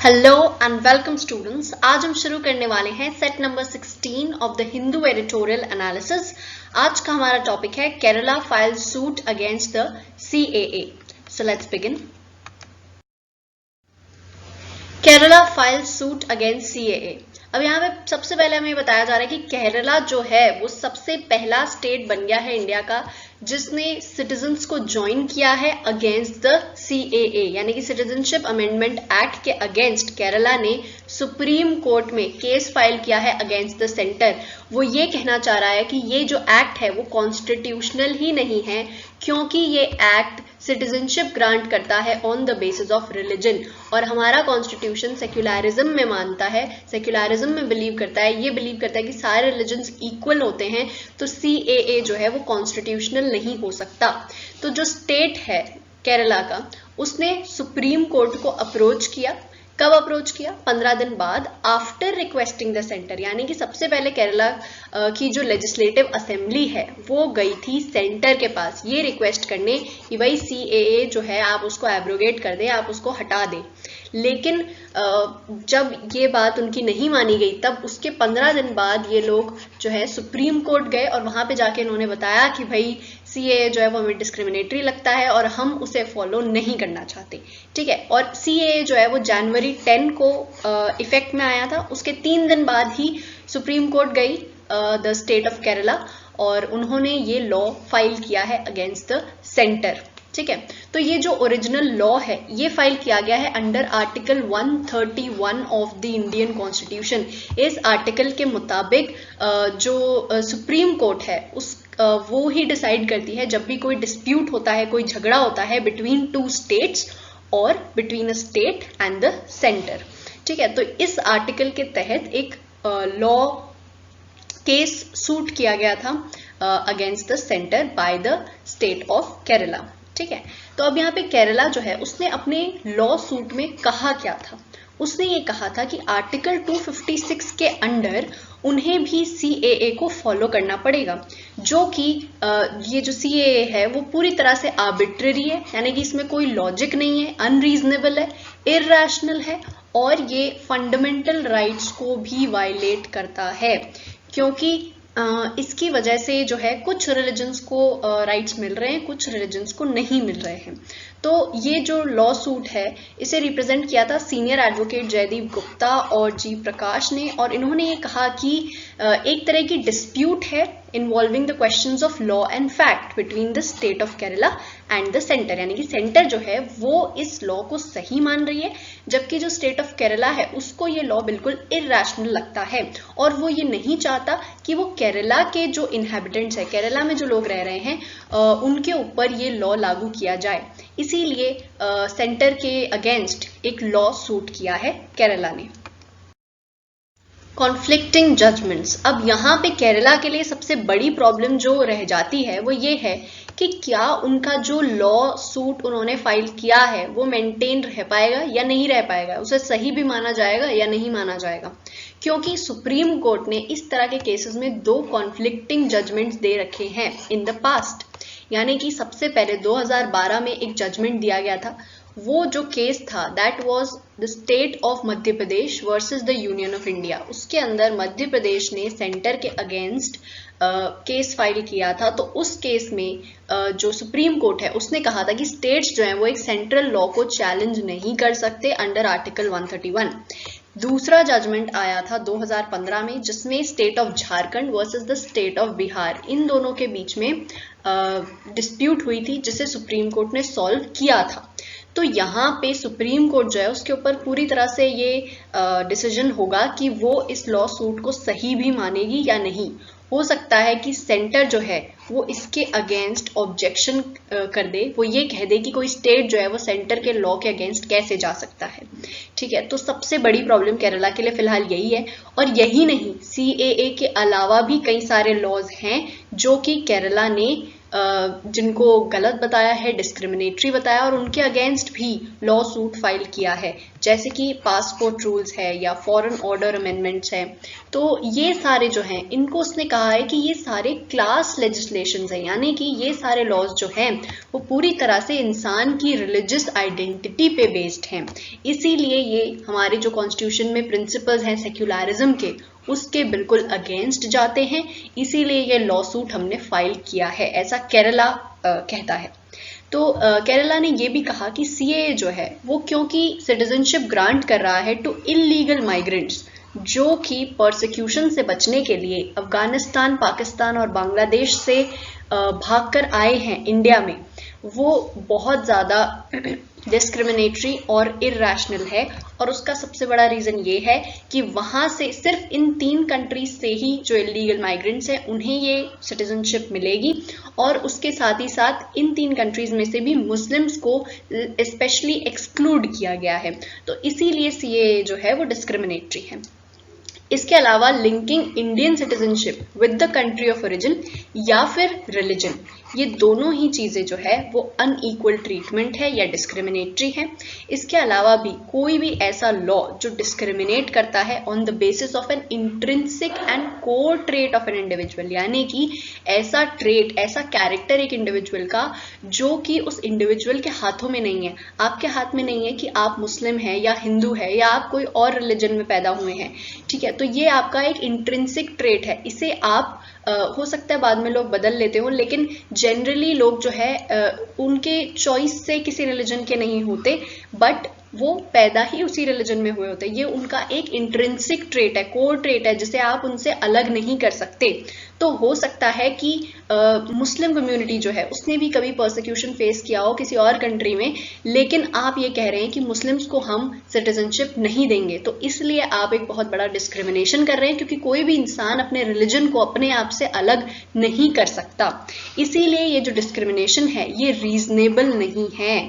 Hello and welcome students. आज हम शुरू करने वाले हैं set number 16 of the Hindu editorial analysis. आज का हमारा टॉपिक है Kerala file suit against the CAA। So let's begin. Kerala file suit against CAA। अब यहाँ पे सबसे पहले हमें बताया जा रहा है कि केरला जो है वो सबसे पहला स्टेट बन गया है इंडिया का जिसने सिटीजन्स को ज्वाइन किया है अगेंस्ट द CAA, यानी कि सिटीजनशिप अमेंडमेंट एक्ट के अगेंस्ट केरला ने सुप्रीम कोर्ट में केस फाइल किया है अगेंस्ट द सेंटर। वो ये कहना चाह रहा है कि ये जो एक्ट है वो कॉन्स्टिट्यूशनल ही नहीं है क्योंकि ये एक्ट सिटीजनशिप ग्रांट करता है on the basis of religion, और हमारा कॉन्स्टिट्यूशन सेक्युलरिज्म में मानता है, सेक्युलरिज्म में बिलीव करता है, ये बिलीव करता है कि सारे रिलीजन्स इक्वल होते हैं। तो CAA जो है वो कॉन्स्टिट्यूशनल नहीं हो सकता। तो जो स्टेट है केरला का उसने सुप्रीम कोर्ट को अप्रोच किया। कब अप्रोच किया? 15 दिन बाद, आफ्टर रिक्वेस्टिंग द सेंटर, यानी कि सबसे पहले केरला की जो लेजिस्लेटिव असेंबली है वो गई थी सेंटर के पास ये रिक्वेस्ट करने कि भाई CAA जो है आप उसको एब्रोगेट कर दें, आप उसको हटा दें। लेकिन जब ये बात उनकी नहीं मानी गई तब उसके 15 दिन बाद ये लोग जो है सुप्रीम कोर्ट गए और वहां पे जाके इन्होंने बताया कि भाई CAA जो है वो हमें डिस्क्रिमिनेटरी लगता है और हम उसे फॉलो नहीं करना चाहते। ठीक है, और CAA जो है वो जनवरी 10 को इफेक्ट में आया था। उसके 3 दिन बाद ही सुप्रीम कोर्ट गई द स्टेट ऑफ केरला और उन्होंने ये लॉ फाइल किया है अगेंस्ट द सेंटर। ठीक है, तो ये जो ओरिजिनल लॉ है ये फाइल किया गया है under article 131 of the Indian constitution. इस आर्टिकल के मुताबिक जो सुप्रीम कोर्ट है उस वो ही डिसाइड करती है जब भी कोई डिस्प्यूट होता है, कोई झगड़ा होता है बिटवीन टू स्टेट्स और between a state and the centre. ठीक है, तो इस आर्टिकल के तहत एक लॉ केस सूट किया गया था against the centre by the state of Kerala. ठीक है, तो अब यहाँ पे केरला जो है उसने अपने लॉ सूट में कहा क्या था? उसने ये कहा था कि आर्टिकल 256 के अंडर उन्हें भी CAA को फॉलो करना पड़ेगा, जो कि ये जो CAA है वो पूरी तरह से आर्बिट्ररी है, यानी कि इसमें कोई लॉजिक नहीं है, अनरीजनेबल है, इरैशनल है और ये फंडामेंटल राइट्स को भी वायलेट करता है क्योंकि इसकी वजह से जो है कुछ रिलीजन्स को राइट्स मिल रहे हैं, कुछ रिलीजन्स को नहीं मिल रहे हैं। तो ये जो लॉ सूट है इसे रिप्रेजेंट किया था सीनियर एडवोकेट जयदीप गुप्ता और जी प्रकाश ने, और इन्होंने ये कहा कि एक तरह की डिस्प्यूट है involving the questions of law and fact between the state of Kerala and the centre, यानी कि सेंटर जो है वो इस लॉ को सही मान रही है जबकि जो स्टेट ऑफ केरला है उसको ये लॉ बिल्कुल इरैशनल लगता है और वो ये नहीं चाहता कि वो केरला के जो इनहैबिटेंट्स है, केरला में जो लोग रह रहे हैं उनके ऊपर ये लॉ लागू किया जाए। इसीलिए सेंटर के अगेंस्ट एक लॉ सूट किया है केरला ने। Conflicting judgments. अब यहाँ पे केरला के लिए सबसे बड़ी प्रॉब्लम जो रह जाती है वो ये है कि क्या उनका जो लॉ सूट उन्होंने फाइल किया है वो मेंटेन रह पाएगा या नहीं रह पाएगा, उसे सही भी माना जाएगा या नहीं माना जाएगा, क्योंकि सुप्रीम कोर्ट ने इस तरह के केसेस में 2 कॉन्फ्लिक्टिंग जजमेंट्स दे रखे हैं इन द पास्ट। यानी कि सबसे पहले 2012 में एक जजमेंट दिया गया था, वो जो केस था that was the state of Madhya Pradesh versus the union of India. उसके अंदर मध्य प्रदेश ने सेंटर के अगेंस्ट केस फाइल किया था। तो उस केस में जो सुप्रीम कोर्ट है उसने कहा था कि स्टेट्स जो हैं वो एक सेंट्रल लॉ को चैलेंज नहीं कर सकते अंडर आर्टिकल 131। दूसरा जजमेंट आया था 2015 में जिसमें state of Jharkhand versus the state of Bihar, इन दोनों के बीच में डिस्प्यूट हुई थी जिसे सुप्रीम कोर्ट ने सॉल्व किया था। तो यहाँ पे सुप्रीम कोर्ट जो है उसके ऊपर पूरी तरह से ये डिसीजन होगा कि वो इस लॉ सूट को सही भी मानेगी या नहीं। हो सकता है कि सेंटर जो है वो इसके अगेंस्ट ऑब्जेक्शन कर दे, वो ये कह दे कि कोई स्टेट जो है वो सेंटर के लॉ के अगेंस्ट कैसे जा सकता है। ठीक है, तो सबसे बड़ी प्रॉब्लम केरला के लिए फिलहाल यही है। और यही नहीं, CAA के अलावा भी कई सारे लॉज हैं जो कि केरला ने जिनको गलत बताया है, डिस्क्रिमिनेटरी बताया और उनके अगेंस्ट भी लॉ सूट फाइल किया है, जैसे कि पासपोर्ट रूल्स है या फॉरेन ऑर्डर अमेंडमेंट्स है। तो ये सारे जो हैं इनको उसने कहा है कि ये सारे क्लास लेजिस्लेशंस हैं, यानी कि ये सारे लॉज जो हैं वो पूरी तरह से इंसान की रिलीजियस आइडेंटिटी पे बेस्ड हैं। इसीलिए ये हमारे जो कॉन्स्टिट्यूशन में प्रिंसिपल्स हैं सेक्युलरिज्म के, उसके बिल्कुल अगेंस्ट जाते हैं। इसीलिए ये लॉ सूट हमने फाइल किया है, ऐसा केरला कहता है। तो केरला ने ये भी कहा कि सीएए जो है वो क्योंकि सिटीजनशिप ग्रांट कर रहा है टू इलीगल माइग्रेंट्स जो कि परसिक्यूशन से बचने के लिए अफगानिस्तान, पाकिस्तान और बांग्लादेश से भागकर आए हैं इंडिया में, वो बहुत ज़्यादा डिस्क्रिमिनेटरी और इरैशनल है। और उसका सबसे बड़ा रीज़न ये है कि वहाँ से सिर्फ इन 3 कंट्रीज से ही जो इलीगल माइग्रेंट्स हैं उन्हें ये सिटीजनशिप मिलेगी, और उसके साथ ही साथ इन 3 कंट्रीज में से भी मुस्लिम्स को स्पेशली एक्सक्लूड किया गया है। तो इसीलिए सीएए जो है वो डिस्क्रिमिनेटरी है। इसके अलावा linking Indian citizenship with the country of origin या फिर रिलीजन, ये दोनों ही चीज़ें जो है वो अनईक्वल ट्रीटमेंट है या डिस्क्रिमिनेटरी है। इसके अलावा भी कोई भी ऐसा लॉ जो डिस्क्रिमिनेट करता है on the basis of N intrinsic and core trait of an individual, यानी कि ऐसा ट्रेट, ऐसा कैरेक्टर एक इंडिविजुअल का जो कि उस इंडिविजुअल के हाथों में नहीं है, आपके हाथ में नहीं है कि आप मुस्लिम हैं या हिंदू है या आप कोई और रिलीजन में पैदा हुए हैं, ठीक है। तो ये आपका एक इंट्रिंसिक ट्रेट है, इसे आप हो सकता है बाद में लोग बदल लेते हो, लेकिन जनरली लोग जो है उनके चॉइस से किसी रिलीजन के नहीं होते, बट वो पैदा ही उसी रिलीजन में हुए होते हैं। ये उनका एक इंट्रिंसिक ट्रेट है, कोर ट्रेट है, जिसे आप उनसे अलग नहीं कर सकते। तो हो सकता है कि मुस्लिम कम्युनिटी जो है उसने भी कभी परसिक्यूशन फेस किया हो किसी और कंट्री में, लेकिन आप ये कह रहे हैं कि मुस्लिम्स को हम सिटीजनशिप नहीं देंगे, तो इसलिए आप एक बहुत बड़ा डिस्क्रिमिनेशन कर रहे हैं, क्योंकि कोई भी इंसान अपने रिलीजन को अपने आप से अलग नहीं कर सकता। इसीलिए ये जो डिस्क्रिमिनेशन है ये रीजनेबल नहीं है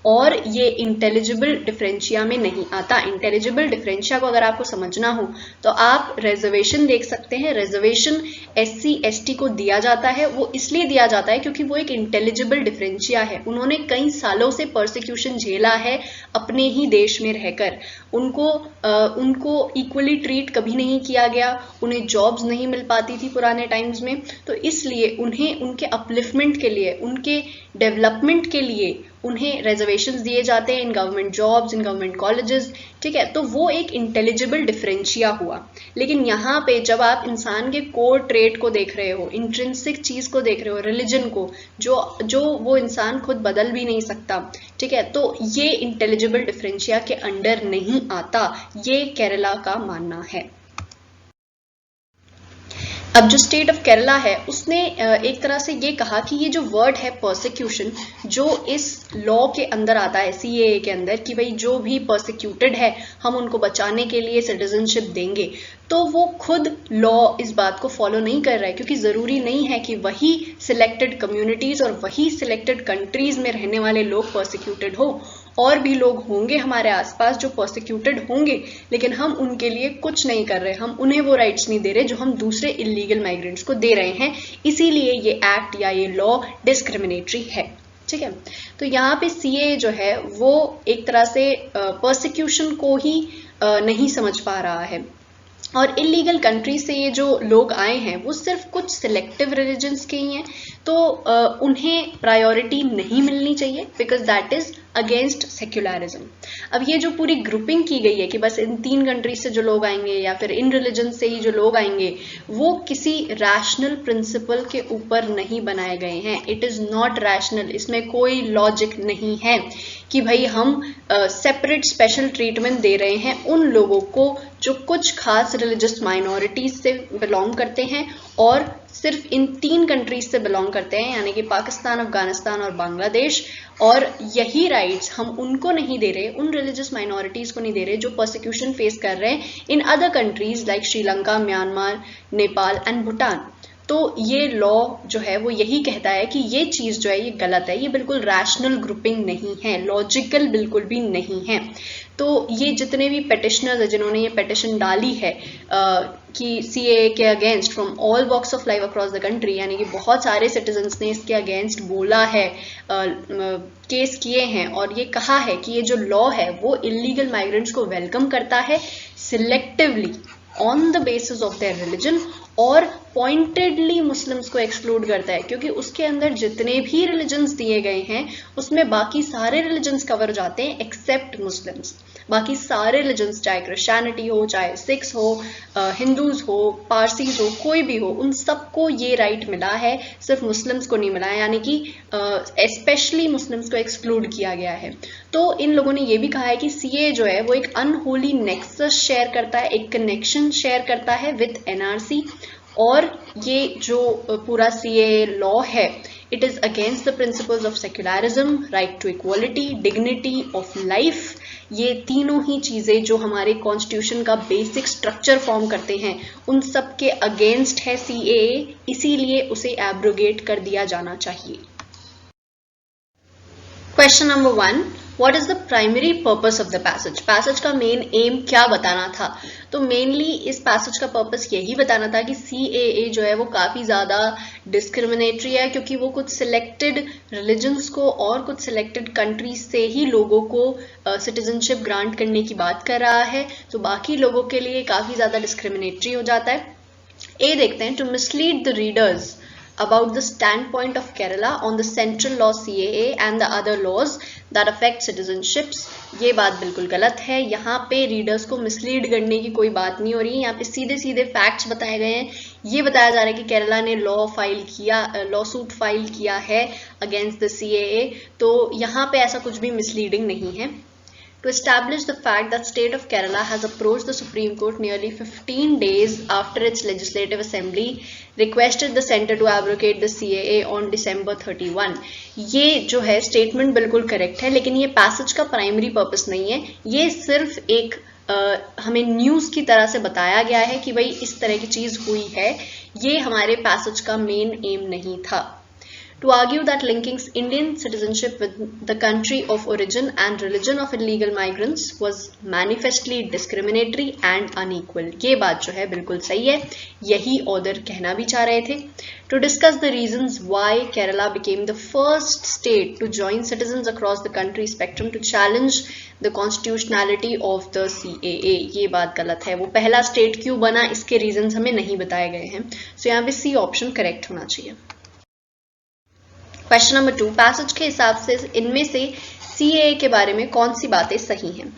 और ये इंटेलिजिबल डिफरेंशिया में नहीं आता। इंटेलिजिबल डिफरेंशिया को अगर आपको समझना हो तो आप रिजर्वेशन देख सकते हैं। रिजर्वेशन SC ST को दिया जाता है, वो इसलिए दिया जाता है क्योंकि वो एक इंटेलिजिबल डिफरेंशिया है। उन्होंने कई सालों से परसिक्यूशन झेला है अपने ही देश में रहकर, उनको इक्वली ट्रीट कभी नहीं किया गया, उन्हें जॉब्स नहीं मिल पाती थी पुराने टाइम्स में, तो इसलिए उन्हें उनके अपलिफ्टमेंट के लिए, उनके डेवलपमेंट के लिए उन्हें रिजर्वेशंस दिए जाते हैं in government jobs, in government colleges, ठीक है। तो वो एक इंटेलिजिबल डिफरेंशिया हुआ। लेकिन यहाँ पे जब आप इंसान के कोर ट्रेट को देख रहे हो, इंट्रिंसिक चीज को देख रहे हो, रिलीजन को, जो वो इंसान खुद बदल भी नहीं सकता, ठीक है, तो ये इंटेलिजिबल डिफरेंशिया के अंडर नहीं आता, ये केरला का मानना है। अब जो स्टेट ऑफ केरला है उसने एक तरह से ये कहा कि ये जो वर्ड है परसिक्यूशन, जो इस लॉ के अंदर आता है सीएए के अंदर, कि भाई जो भी परसिक्यूटेड है हम उनको बचाने के लिए सिटीजनशिप देंगे, तो वो खुद लॉ इस बात को फॉलो नहीं कर रहा है, क्योंकि ज़रूरी नहीं है कि वही सिलेक्टेड कम्युनिटीज़ और वही सिलेक्टेड कंट्रीज़ में रहने वाले लोग परसिक्यूटेड हो, और भी लोग होंगे हमारे आसपास जो परसिक्यूटेड होंगे, लेकिन हम उनके लिए कुछ नहीं कर रहे, हम उन्हें वो राइट्स नहीं दे रहे जो हम दूसरे इलीगल माइग्रेंट्स को दे रहे हैं। इसीलिए ये एक्ट या ये लॉ डिस्क्रिमिनेटरी है, ठीक है। तो यहाँ पे सीए जो है वो एक तरह से परसिक्यूशन को ही नहीं समझ पा रहा है, और इलीगल कंट्री से ये जो लोग आए हैं वो सिर्फ कुछ सिलेक्टिव रिलीजन्स के ही हैं, तो उन्हें प्रायोरिटी नहीं मिलनी चाहिए, because that is against secularism. अब ये जो पूरी ग्रुपिंग की गई है कि बस इन 3 कंट्रीज से जो लोग आएंगे या फिर इन रिलीजन से ही जो लोग आएंगे, वो किसी रैशनल प्रिंसिपल के ऊपर नहीं बनाए गए हैं। इट इज नॉट रैशनल, इसमें कोई लॉजिक नहीं है कि भाई हम सेपरेट स्पेशल ट्रीटमेंट दे रहे हैं उन लोगों को जो कुछ खास रिलीजियस माइनॉरिटीज से बिलोंग करते हैं और सिर्फ इन 3 कंट्रीज से बिलोंग करते हैं, यानी कि पाकिस्तान, अफगानिस्तान और बांग्लादेश, और यही राइट्स हम उनको नहीं दे रहे, उन रिलीजियस माइनॉरिटीज को नहीं दे रहे जो परसिक्यूशन फेस कर रहे हैं in other countries like Sri Lanka, Myanmar, Nepal and Bhutan. तो ये लॉ जो है वो यही कहता है कि ये चीज़ जो है ये गलत है, ये बिल्कुल रैशनल ग्रुपिंग नहीं है, लॉजिकल बिल्कुल भी नहीं है। तो ये जितने भी पेटिशनर्स हैं जिन्होंने ये पेटिशन डाली है कि सीएए के against from all walks of life across the country, यानी कि बहुत सारे सिटीजन्स ने इसके अगेंस्ट बोला है, केस किए हैं और ये कहा है कि ये जो लॉ है वो इलीगल माइग्रेंट्स को वेलकम करता है selectively on the basis of their religion, और पॉइंटेडली मुस्लिम्स को एक्सक्लूड करता है, क्योंकि उसके अंदर जितने भी रिलीजन्स दिए गए हैं उसमें बाकी सारे रिलीजन्स कवर जाते हैं एक्सेप्ट मुस्लिम्स। बाकी सारे रिलीजन्स, चाहे क्रिश्चियनिटी हो, चाहे सिख्स हो, हिंदूज हो, पारसीज हो, कोई भी हो, उन सबको ये राइट मिला है, सिर्फ मुस्लिम्स को नहीं मिला है, यानी कि स्पेशली मुस्लिम्स को एक्सक्लूड किया गया है। तो इन लोगों ने ये भी कहा है कि सीए जो है वो एक अनहोली नेक्सस शेयर करता है, एक कनेक्शन शेयर करता है विद एनआरसी, और ये जो पूरा सीए लॉ है it is against the principles of secularism, right to equality, dignity of life. ये तीनों ही चीजें जो हमारे कॉन्स्टिट्यूशन का बेसिक स्ट्रक्चर फॉर्म करते हैं उन सब के अगेंस्ट है सीएए, इसीलिए उसे एब्रोगेट कर दिया जाना चाहिए। Question number 1, what is the primary purpose of the passage? Passage का मेन एम क्या बताना था? तो मेनली इस पैसेज का पर्पस यही बताना था कि सीएए जो है वो काफी ज्यादा डिस्क्रिमिनेटरी है, क्योंकि वो कुछ सिलेक्टेड रिलीजन्स को और कुछ सिलेक्टेड कंट्रीज से ही लोगों को सिटीजनशिप ग्रांट करने की बात कर रहा है, तो बाकी लोगों के लिए काफी ज्यादा डिस्क्रिमिनेटरी हो जाता है। ए देखते हैं, to mislead the readers about the standpoint of Kerala on the central law CAA and the other laws that affect citizenships। ये बात बिल्कुल गलत है, यहाँ पे रीडर्स को मिसलीड करने की कोई बात नहीं हो रही है, यहाँ पे सीधे सीधे फैक्ट्स बताए गए हैं। ये बताया जा रहा है कि केरला ने लॉ सूट फाइल किया है अगेंस्ट द CAA, तो यहाँ पे ऐसा कुछ भी मिसलीडिंग नहीं है। To establish the fact that state of Kerala has approached the Supreme Court nearly 15 days after its legislative assembly requested the centre to abrogate the CAA on December 31। ये जो है स्टेटमेंट बिल्कुल करेक्ट है, लेकिन ये passage का primary purpose नहीं है, ये सिर्फ एक हमें न्यूज़ की तरह से बताया गया है कि भाई इस तरह की चीज़ हुई है, ये हमारे पैसेज का मेन एम नहीं था। To argue that linking Indian citizenship with the country of origin and religion of illegal migrants was manifestly discriminatory and unequal। ये बात जो है बिल्कुल सही है, यही ऑथर कहना भी चाह रहे थे। To discuss the reasons why Kerala became the first state to join citizens across the country spectrum to challenge the constitutionality of the CAA। ये बात गलत है, वो पहला स्टेट क्यों बना इसके रीजंस हमें नहीं बताए गए हैं, सो यहाँ पे सी ऑप्शन करेक्ट होना चाहिए। क्वेश्चन नंबर 2, पैसेज के हिसाब से इनमें से सीएए के बारे में कौन सी बातें सही हैं?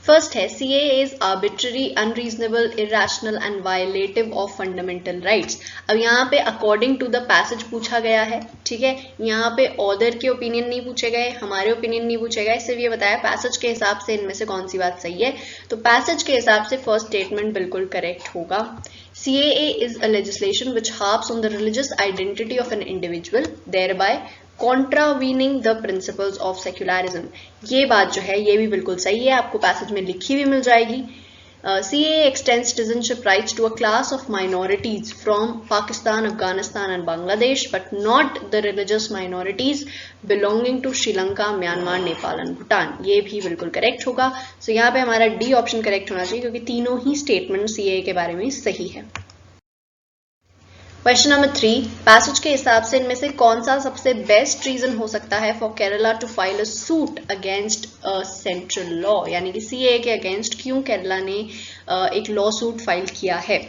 फर्स्ट है, CAA is arbitrary, unreasonable, irrational and violative of fundamental rights. अब यहाँ पे अकॉर्डिंग टू द पैसेज पूछा गया है, ठीक है, यहाँ पे ऑथर के ओपिनियन नहीं पूछे गए, हमारे ओपिनियन नहीं पूछे गए, सिर्फ ये बताया पैसेज के हिसाब से इनमें से कौन सी बात सही है। तो पैसेज के हिसाब से फर्स्ट स्टेटमेंट बिल्कुल करेक्ट होगा। CAA is a legislation which harps on the religious identity of an individual, thereby contravening the principles of secularism। ये बात जो है ये भी बिल्कुल सही है, आपको पैसेज में लिखी भी मिल जाएगी। CAA extends citizenship rights to a class of minorities from Pakistan, Afghanistan and Bangladesh, but not the religious minorities belonging to Sri Lanka, Myanmar, Nepal and Bhutan। ये भी बिल्कुल करेक्ट होगा। सो यहाँ पे हमारा डी ऑप्शन करेक्ट होना चाहिए, क्योंकि तीनों ही स्टेटमेंट CAA के बारे में सही है। क्वेश्चन नंबर 3, पैसेज के हिसाब से इनमें से कौन सा सबसे बेस्ट रीजन हो सकता है for Kerala to file a suit against a central law, यानी कि CAA के अगेंस्ट क्यों केरला ने एक लॉ सूट फाइल किया है?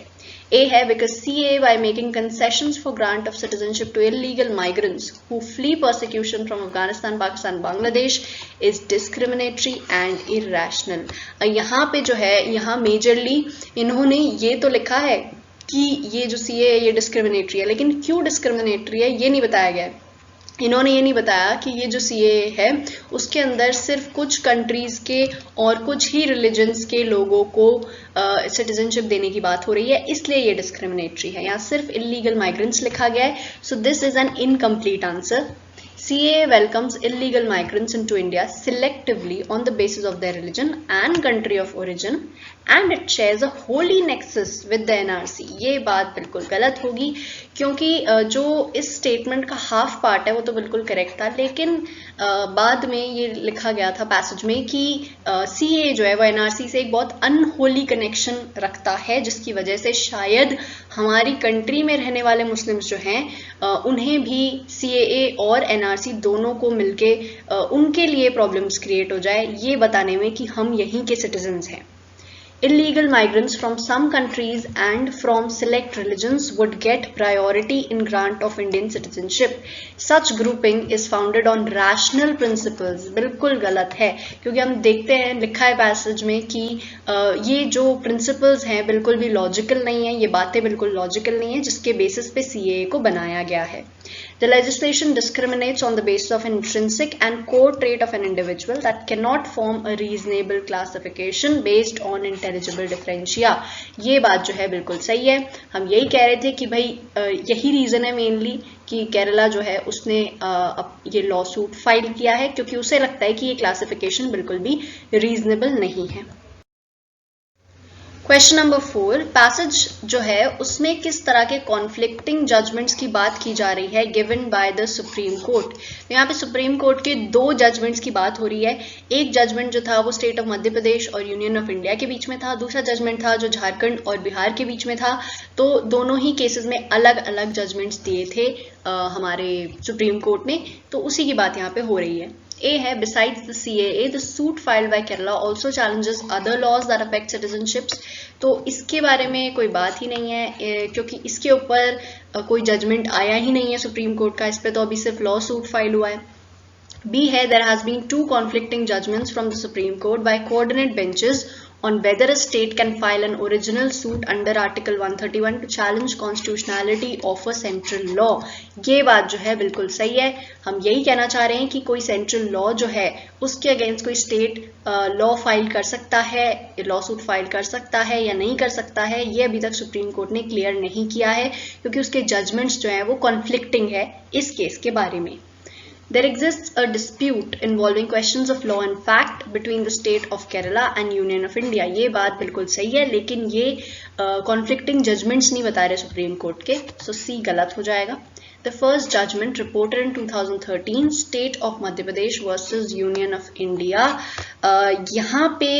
A है, because CAA by making concessions for grant of citizenship to illegal migrants who flee persecution from Afghanistan, Pakistan, Bangladesh is discriminatory and irrational। यहाँ पे जो है, यहाँ मेजरली इन्होंने ये तो लिखा है कि ये जो CAA ये डिस्क्रिमिनेटरी है, लेकिन क्यों डिस्क्रिमिनेटरी है ये नहीं बताया गया है। इन्होंने ये नहीं बताया कि ये जो CAA है उसके अंदर सिर्फ कुछ कंट्रीज के और कुछ ही रिलीजन्स के लोगों को सिटीजनशिप देने की बात हो रही है, इसलिए ये डिस्क्रिमिनेटरी है। यहाँ सिर्फ इलीगल माइग्रेंट्स लिखा गया है, so this is an incomplete answer. CAA welcomes illegal migrants into India selectively on the basis of their religion and country of origin, and it shares a holy nexus with the NRC। ये बात बिल्कुल गलत होगी, क्योंकि जो इस statement का half part है वो तो बिल्कुल करेक्ट था, लेकिन बाद में ये लिखा गया था पैसेज में कि सीए जो है वो एनआरसी से एक बहुत अनहोली कनेक्शन रखता है, जिसकी वजह से शायद हमारी कंट्री में रहने वाले मुस्लिम्स जो हैं उन्हें भी सीएए और एनआरसी दोनों को मिलके उनके लिए प्रॉब्लम्स क्रिएट हो जाए, ये बताने में कि हम यहीं के सिटीजन्स हैं। Illegal migrants from some countries and from select religions would get priority in grant of Indian citizenship. Such grouping is founded on rational principles. बिल्कुल गलत है, क्योंकि हम देखते हैं लिखा है पैसेज में कि ये जो प्रिंसिपल्स हैं बिल्कुल भी लॉजिकल नहीं है, ये बातें बिल्कुल लॉजिकल नहीं है जिसके बेसिस पे सीएए को बनाया गया है। The legislation discriminates on the basis of intrinsic and core trait of an individual that cannot form a reasonable classification based on intelligible differentia. ये बात जो है बिल्कुल सही है। हम यही कह रहे थे कि भाई यही रीजन है मेनली कि केरला जो है उसने ये लॉ सूट फाइल किया है, क्योंकि उसे लगता है कि ये क्लासिफिकेशन बिल्कुल भी रीजनेबल नहीं है। क्वेश्चन नंबर 4, पैसेज जो है उसमें किस तरह के कॉन्फ्लिक्टिंग जजमेंट्स की बात की जा रही है given by the supreme court. तो यहाँ पे सुप्रीम कोर्ट के 2 जजमेंट्स की बात हो रही है। एक जजमेंट जो था वो स्टेट ऑफ मध्य प्रदेश और यूनियन ऑफ इंडिया के बीच में था, दूसरा जजमेंट था जो झारखंड और बिहार के बीच में था। तो दोनों ही केसेस में अलग अलग जजमेंट्स दिए थे हमारे सुप्रीम कोर्ट ने, तो उसी की बात यहाँ पे हो रही है। A है besides the CAA, the suit filed by Kerala also challenges other laws that affect citizenships. तो इसके बारे में कोई बात ही नहीं है, क्योंकि इसके ऊपर कोई जजमेंट आया ही नहीं है सुप्रीम कोर्ट का, इस पे तो अभी सिर्फ लॉ सूट फाइल हुआ है। B है there has been 2 conflicting judgments from the Supreme Court by coordinate benches on whether a state can file an original suit under Article 131 to challenge constitutionality of a central law. ये बात जो है बिल्कुल सही है। हम यही कहना चाह रहे हैं कि कोई सेंट्रल लॉ जो है उसके अगेंस्ट कोई स्टेट लॉ फाइल कर सकता है, लॉ सूट फाइल कर सकता है या नहीं कर सकता है, ये अभी तक सुप्रीम कोर्ट ने क्लियर नहीं किया है, क्योंकि उसके जजमेंट्स जो हैं वो कॉन्फ्लिक्टिंग है इस केस के बारे में। There exists a dispute involving questions of law and fact between the state of Kerala and Union of India. ये बात बिल्कुल सही है, लेकिन ये conflicting judgments नहीं बता रहे सुप्रीम कोर्ट के, so C गलत हो जाएगा। The first judgment reported in 2013, State of Madhya Pradesh versus Union of India. यहाँ पे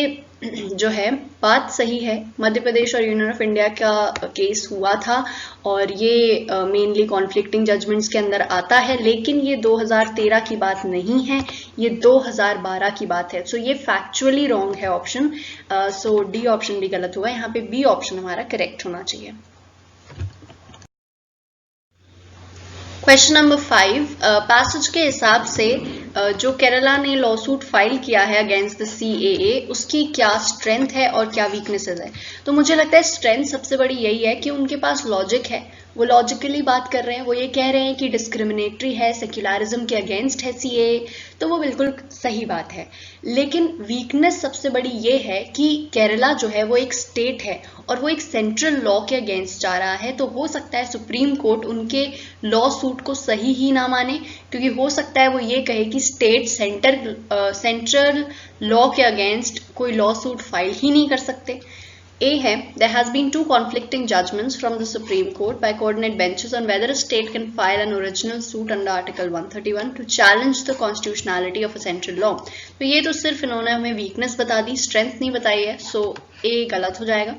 जो है बात सही है, मध्य प्रदेश और यूनियन ऑफ इंडिया का केस हुआ था और ये मेनली कॉन्फ्लिक्टिंग जजमेंट्स के अंदर आता है, लेकिन ये 2013 की बात नहीं है, ये 2012 की बात है। सो ये फैक्चुअली रॉन्ग है ऑप्शन, सो डी ऑप्शन भी गलत हुआ, यहाँ पे बी ऑप्शन हमारा करेक्ट होना चाहिए। क्वेश्चन नंबर 5, पैसेज के हिसाब से जो केरला ने लॉ सूट फाइल किया है अगेंस्ट द सीएए, उसकी क्या स्ट्रेंथ है और क्या वीकनेसेस है। तो मुझे लगता है स्ट्रेंथ सबसे बड़ी यही है कि उनके पास लॉजिक है, वो लॉजिकली बात कर रहे हैं, वो ये कह रहे हैं कि डिस्क्रिमिनेटरी है, सेक्युलरिज्म के अगेंस्ट है सीएए, तो वो बिल्कुल सही बात है। लेकिन वीकनेस सबसे बड़ी ये है कि केरला जो है वो एक स्टेट है और वो एक सेंट्रल लॉ के अगेंस्ट जा रहा है, तो हो सकता है सुप्रीम कोर्ट उनके लॉ सूट को सही ही ना माने, क्योंकि हो सकता है वो ये कहे कि स्टेट सेंट्रल लॉ के अगेंस्ट कोई लॉ सूट फाइल ही नहीं कर सकते। A है there has been 2 conflicting judgments from the Supreme Court by coordinate benches on whether a state can file an original suit under Article 131 to challenge the constitutionality of a central law. तो ये तो सिर्फ इन्होंने हमें weakness बता दी, strength नहीं बताई है, सो A गलत हो जाएगा।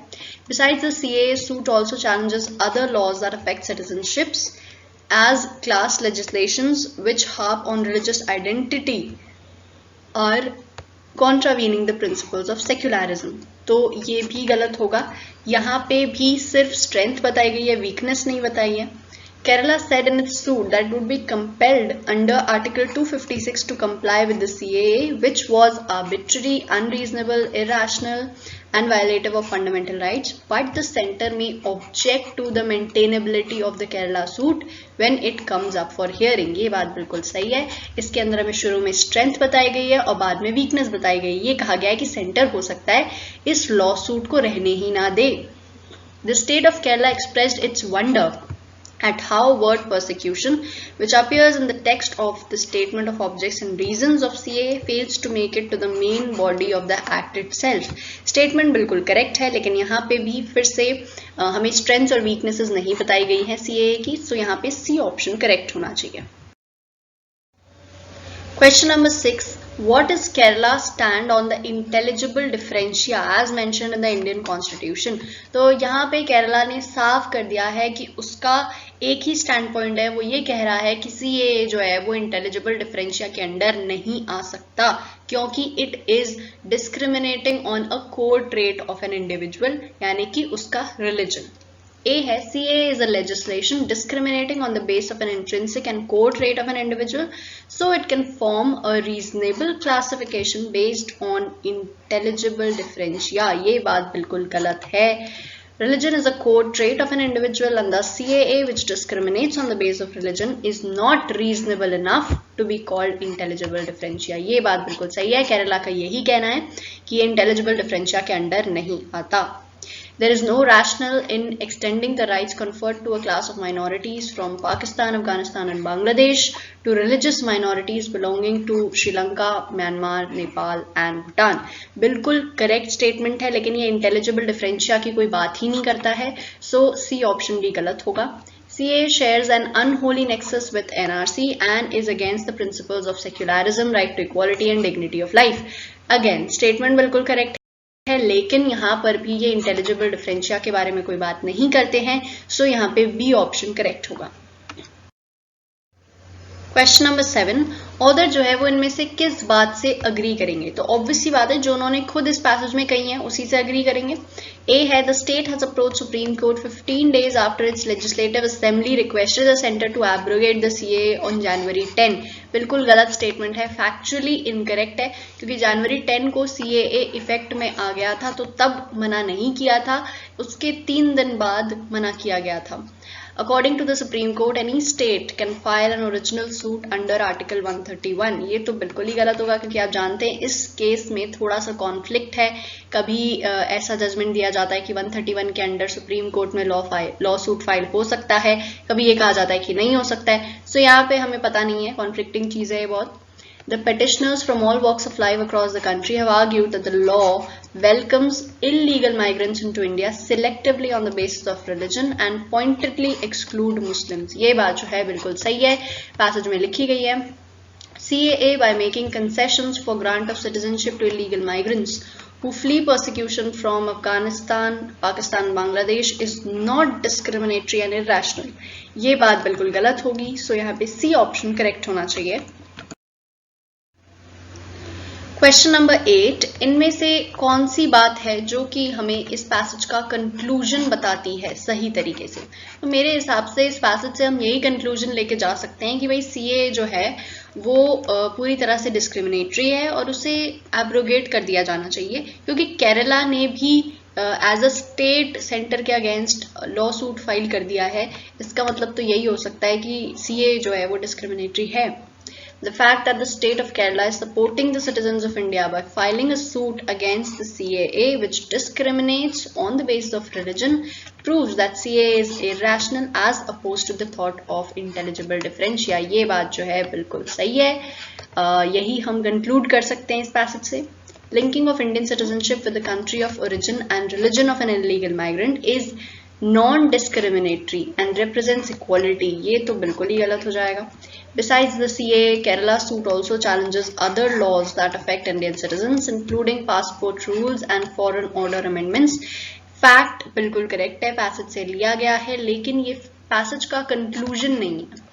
Besides the CAA suit also challenges other laws that affect citizenships as class legislations which harp on religious identity are contravening the principles of secularism. तो ये भी गलत होगा, यहाँ पे भी सिर्फ स्ट्रेंथ बताई गई है, वीकनेस नहीं बताई है। Kerala said in its suit that it would be compelled under Article 256 to comply with the CAA, which was arbitrary, unreasonable, irrational and violative of fundamental rights, but the centre may object to the maintainability of the Kerala suit when it comes up for hearing. ये बात बिल्कुल सही है, इसके अंदर हमें शुरू में स्ट्रेंथ बताई गई है और बाद में वीकनेस बताई गई है। ये कहा गया है कि सेंटर हो सकता है इस लॉ सूट को रहने ही ना दे। The state of Kerala expressed its wonder at how word persecution, which appears in the text of the statement of objects and reasons of CAA, fails to make it to the main body of the act itself. Statement बिल्कुल correct है, लेकिन यहाँ पे भी फिर से हमें strengths और वीकनेसेस नहीं बताई गई है CAA की, सो यहाँ पे सी ऑप्शन करेक्ट होना चाहिए. Question number 6. What is Kerala's stand on the intelligible differentia as mentioned in the Indian Constitution? तो यहाँ पे केरला ने साफ कर दिया है कि उसका एक ही स्टैंड पॉइंट है, वो ये कह रहा है कि CAA जो है वो इंटेलिजिबल डिफरेंशिया के अंडर नहीं आ सकता, क्योंकि it is discriminating on a core trait of an individual, यानी कि उसका रिलीजन. A है CAA is a legislation discriminating on the basis of an intrinsic and core trait of an individual, so it can form a reasonable classification based on intelligible differentia. ये बात बिल्कुल गलत है. Religion is a core trait of an individual and thus CAA, which discriminates on the basis of religion, is not reasonable enough to be called intelligible differentia. ये बात बिल्कुल सही है. केरला का यही कहना है कि ये intelligible differentia के अंडर नहीं आता. There is no rationale in extending the rights conferred to a class of minorities from Pakistan, Afghanistan and Bangladesh to religious minorities belonging to Sri Lanka, Myanmar, Nepal and Bhutan. बिल्कुल correct statement है, लेकिन ये intelligible differentia की कोई बात ही नहीं करता है, सो सी ऑप्शन भी गलत होगा. CAA shares an unholy nexus with NRC and is against the principles of secularism, right to equality and dignity of life. Again, statement बिल्कुल करेक्ट है, लेकिन यहाँ पर भी ये इंटेलिजिबल डिफरेंशिया के बारे में कोई बात नहीं करते हैं, सो यहाँ पे बी ऑप्शन करेक्ट होगा. Question number 7. ऑथर जो है वो इनमें से किस बात से अग्री करेंगे? तो ऑब्वियसली बात है, जो उन्होंने खुद इस पैसेज में कही है उसी से अग्री करेंगे. ए है the state has approached Supreme Court 15 days after its legislative assembly requested the centre to abrogate the CAA on January 10. बिल्कुल गलत स्टेटमेंट है, फैक्चुअली इनकरेक्ट है, क्योंकि January 10 को CAA इफेक्ट में आ गया था, तो तब मना नहीं किया था, उसके 3 दिन बाद मना किया गया था. According to the Supreme Court, any state can file an original suit under Article 131. ये तो बिल्कुल ही गलत होगा, क्योंकि आप जानते हैं इस केस में थोड़ा सा कॉन्फ्लिक्ट है. कभी ऐसा जजमेंट दिया जाता है कि 131 के अंडर सुप्रीम कोर्ट में लॉ सूट फाइल हो सकता है, कभी ये कहा जाता है कि नहीं हो सकता है. सो यहाँ पे हमें पता नहीं है, कॉन्फ्लिक्टिंग चीज है ये बहुत. The petitioners from all walks of life across the country have argued that the law welcomes illegal migrants into India selectively on the basis of religion and pointedly exclude Muslims. ये बात जो है बिल्कुल सही है, पैसेज में लिखी गई है. CAA, by making concessions for grant of citizenship to illegal migrants who flee persecution from Afghanistan, Pakistan, Bangladesh, is not discriminatory and irrational. ये बात बिल्कुल गलत होगी, सो यहाँ पे सी ऑप्शन करेक्ट होना चाहिए. Question number 8. इनमें से कौन सी बात है जो कि हमें इस पैसेज का कंक्लूजन बताती है सही तरीके से? तो मेरे हिसाब से इस पैसेज से हम यही कंक्लूजन लेके जा सकते हैं कि भाई CAA जो है वो पूरी तरह से डिस्क्रिमिनेटरी है और उसे एब्रोगेट कर दिया जाना चाहिए, क्योंकि केरला ने भी एज अ स्टेट सेंटर के अगेंस्ट लॉ सूट फाइल कर दिया है. इसका मतलब तो यही हो सकता है कि CAA जो है वो डिस्क्रिमिनेटरी है. The fact that the state of Kerala is supporting the citizens of India by filing a suit against the CAA, which discriminates on the basis of religion, proves that CAA is irrational as opposed to the thought of intelligible differentia. ये बात जो है बिल्कुल सही है. यही हम conclude कर सकते हैं इस passage से. Linking of Indian citizenship with the country of origin and religion of an illegal migrant is non-discriminatory and represents equality. ये तो बिल्कुल ही गलत हो जाएगा. Besides the CAA, Kerala suit also challenges other laws that affect Indian citizens, including passport rules and foreign order amendments. Fact बिल्कुल correct है, passage से लिया गया है, लेकिन ये passage का conclusion नहीं है.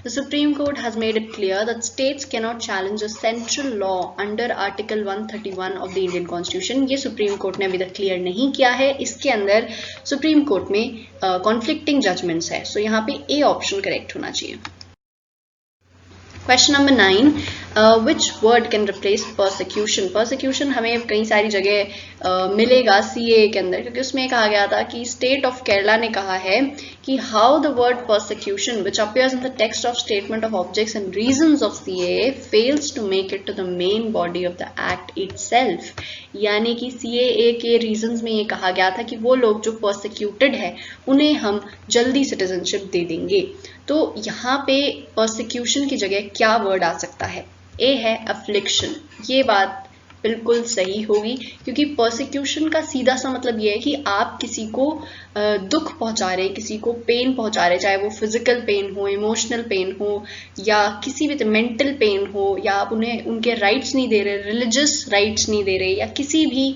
The Supreme Court has made it clear that states cannot challenge a central law under Article 131 of the Indian Constitution. ये Supreme Court ने अभी तक clear नहीं किया है. इसके अंदर Supreme Court में conflicting judgments है, so यहाँ पे A option correct होना चाहिए. Question number 9, which word can replace persecution. Persecution हमें कई सारी जगह मिलेगा सीए के अंदर, क्योंकि उसमें कहा गया था कि स्टेट ऑफ केरला ने कहा है कि how the word persecution which appears in the text of statement of objects and reasons of CA fails to make it to the main body of the act itself. यानी कि CAA के reasons में ये कहा गया था कि वो लोग जो परसिक्यूटेड है उन्हें हम जल्दी सिटीजनशिप दे देंगे। तो यहाँ पे परसिक्यूशन की जगह क्या वर्ड आ सकता है? ए है अफ्लिक्शन। ये बात बिल्कुल सही होगी, क्योंकि परसिक्यूशन का सीधा सा मतलब ये है कि आप किसी को दुख पहुंचा रहे, किसी को पेन पहुंचा रहे, चाहे वो फिजिकल पेन हो, इमोशनल पेन हो, या किसी भी मेंटल पेन हो, या आप उन्हें उनके राइट्स नहीं दे रहे, रिलीजियस राइट्स नहीं दे रहे, या किसी भी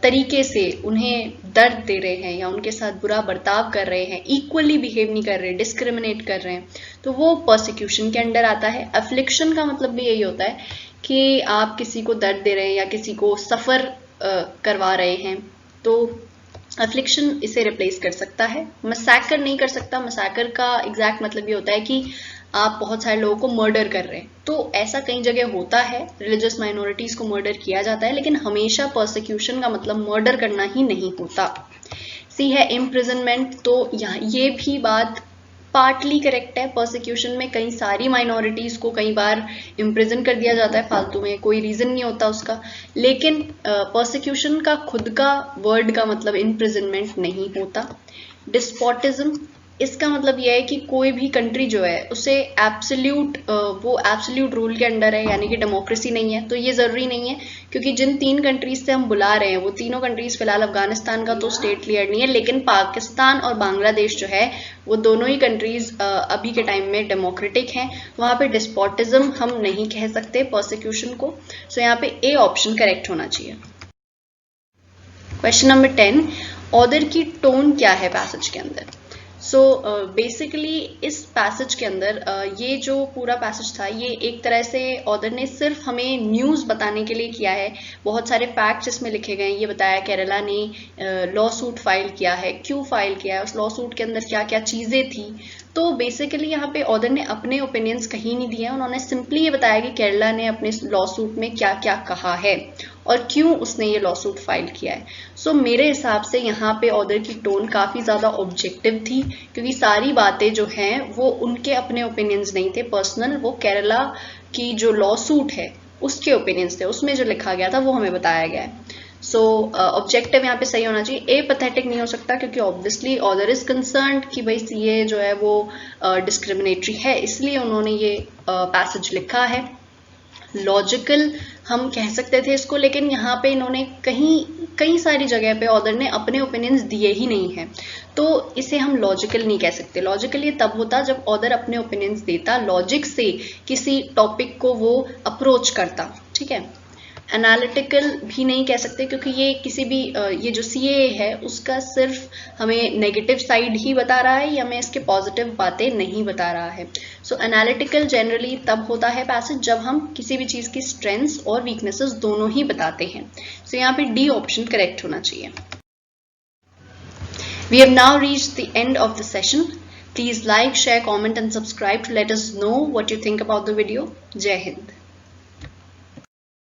तरीके से उन्हें दर्द दे रहे हैं या उनके साथ बुरा बर्ताव कर रहे हैं, इक्वली बिहेव नहीं कर रहे, डिस्क्रिमिनेट कर रहे हैं, तो वो परसिक्यूशन के अंडर आता है। अफ्लिक्शन का मतलब भी यही होता है कि आप किसी को दर्द दे रहे हैं या किसी को सफ़र करवा रहे हैं, तो अफ्लिक्शन इसे रिप्लेस कर सकता है। मसैकर नहीं कर सकता। मसैकर का एग्जैक्ट मतलब ये होता है कि आप बहुत सारे लोगों को मर्डर कर रहे हैं, तो ऐसा कई जगह होता है, रिलीजियस माइनॉरिटीज़ को मर्डर किया जाता है, लेकिन हमेशा परसिक्यूशन का मतलब मर्डर करना ही नहीं होता। सी है इम्प्रिजनमेंट। तो यहाँ ये भी बात पार्टली करेक्ट है। परसिक्यूशन में कई सारी माइनॉरिटीज़ को कई बार इम्प्रिजन कर दिया जाता है फालतू में, कोई रीज़न नहीं होता उसका, लेकिन परसिक्यूशन का खुद का वर्ड का मतलब इम्प्रिजनमेंट नहीं होता। डिस्पोटिज्म, इसका मतलब यह है कि कोई भी कंट्री जो है उसे वो एब्सोल्यूट रूल के अंडर है, यानी कि डेमोक्रेसी नहीं है। तो ये ज़रूरी नहीं है, क्योंकि जिन 3 कंट्रीज से हम बुला रहे हैं वो तीनों कंट्रीज फिलहाल अफगानिस्तान का तो स्टेट क्लियर नहीं है, लेकिन पाकिस्तान और बांग्लादेश जो है वो दोनों ही कंट्रीज अभी के टाइम में डेमोक्रेटिक हैं। वहाँ पे डिस्पोटिज्म हम नहीं कह सकते परसिक्यूशन को। सो यहाँ पे ए ऑप्शन करेक्ट होना चाहिए। क्वेश्चन नंबर 10, ऑथर की टोन क्या है पैसेज के अंदर? सो बेसिकली इस पैसेज के अंदर ये जो पूरा पैसेज था, ये एक तरह से ऑथर ने सिर्फ हमें न्यूज़ बताने के लिए किया है। बहुत सारे फैक्ट्स इसमें लिखे गए हैं। ये बताया केरला ने लॉ सूट फाइल किया है, क्यों फाइल किया है, उस लॉ सूट के अंदर क्या क्या चीज़ें थी। तो बेसिकली यहाँ पे ऑथर ने अपने ओपिनियंस कहीं नहीं दिए हैं। उन्होंने सिंपली ये बताया कि केरला ने अपने लॉ सूट में क्या क्या कहा है और क्यों उसने ये लॉ सूट फाइल किया है। सो मेरे हिसाब से यहाँ पे ऑथर की टोन काफ़ी ज़्यादा ऑब्जेक्टिव थी, क्योंकि सारी बातें जो हैं वो उनके अपने ओपिनियंस नहीं थे पर्सनल, वो केरला की जो लॉ सूट है उसके ओपिनियंस थे, उसमें जो लिखा गया था वो हमें बताया गया है। सो ऑब्जेक्टिव यहाँ पे सही होना चाहिए। ए पैथेटिक नहीं हो सकता, क्योंकि ऑब्वियसली ऑथर इज कंसर्न्ड कि भाई सीए जो है वो डिस्क्रिमिनेटरी है, इसलिए उन्होंने ये पैसेज लिखा है। लॉजिकल हम कह सकते थे इसको, लेकिन यहाँ पे इन्होंने कई सारी जगह पे ऑथर ने अपने ओपिनियंस दिए ही नहीं है, तो इसे हम लॉजिकल नहीं कह सकते। लॉजिकल ये तब होता जब ऑथर अपने ओपिनियंस देता, लॉजिक से किसी टॉपिक को वो अप्रोच करता, ठीक है। एनालिटिकल भी नहीं कह सकते, क्योंकि ये किसी भी ये जो सीए है उसका सिर्फ हमें नेगेटिव साइड ही बता रहा है, या हमें इसके पॉजिटिव बातें नहीं बता रहा है। सो एनालिटिकल जनरली तब होता है पैसेज जब हम किसी भी चीज़ की स्ट्रेंथ्स और वीकनेसेस दोनों ही बताते हैं। सो यहाँ पे डी ऑप्शन करेक्ट होना चाहिए। We have now reached the end of the session. Please like, share, comment and subscribe to let us know what you think about the video. Jai Hind.